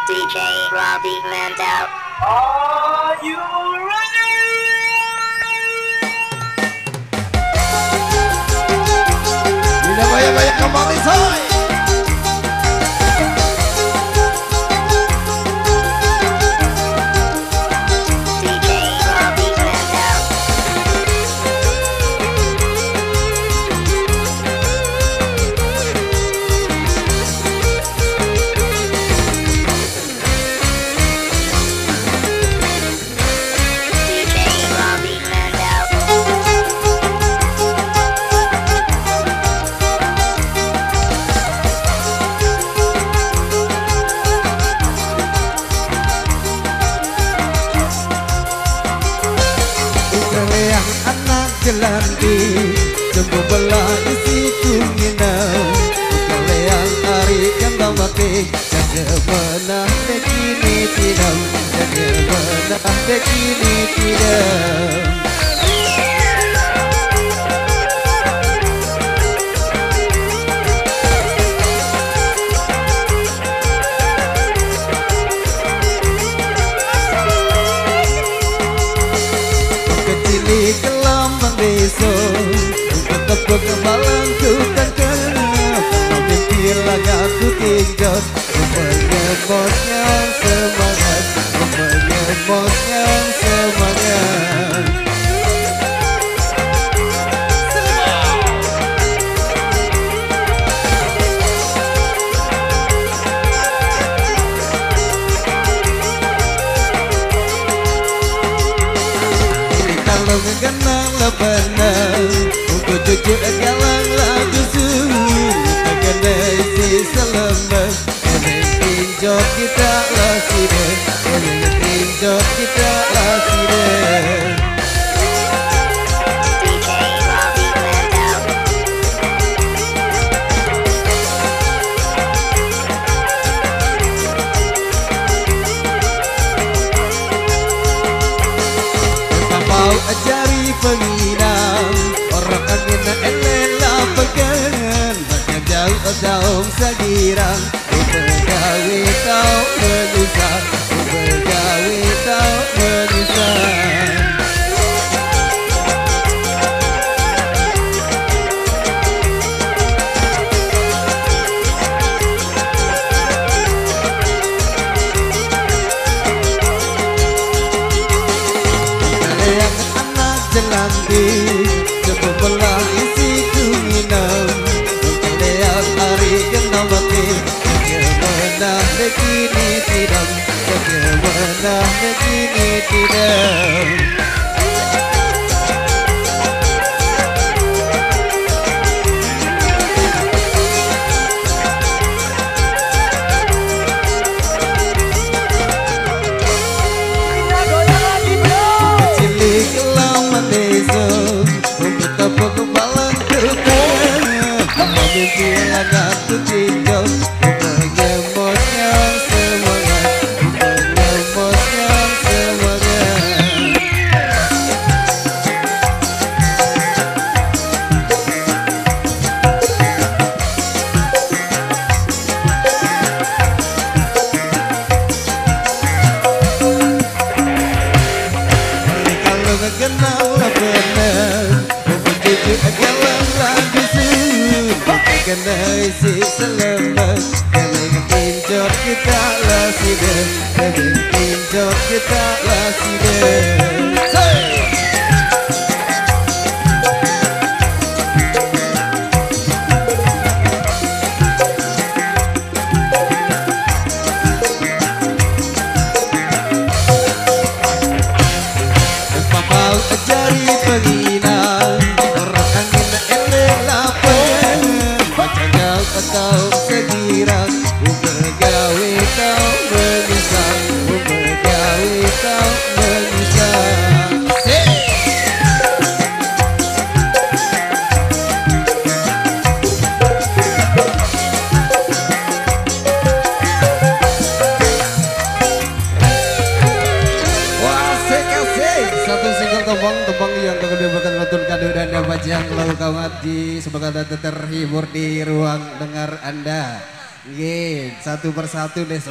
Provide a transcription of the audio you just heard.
DJ Robbie Mandel. Are you ready? Bila banyak-banyak kembali say. Jelandi sembuh belah isi kunginau kalian hari yang mati jaga benah begini tidak jaga benah begini tidak. Tepuk kebalan ku tak kenal mimpi laga ku tinggal menyebutnya semangat menyebutnya semangat. Ini kalau mengenal lebaran cucu galang lagu suhu Kegendai si selemak Eleng tinjau kita lah sida Eleng tinjau kita lah sida. DJ Robbie Mandel. Mau ajari penginam orang angin elela pegangan banyak jauh sagirang bergawe tau menyusah bergawe tau menyusah. Kalian anak jelandi sebelum belah isi kunginau kalian hari kena mati bagaimana begini tidak bagaimana begini tidak. Mimpi laga tu tinggal menyebutnya semangat menyebutnya semangat. Kalau kenal benar mencuci galang lagu Kegendai si selemak Eleng tinjau kita lah sida Eleng tinjau kita lah sida. Mau ajari penginang orang angin elela kau segirang bergawe kau menyusah bergawe kau menyusah. Wah asik satu single tembang yang kemudian bahkan betul kado dan dapat yang lalu kawaji semoga terhibur di ruang dengar Anda. Satu persatu deh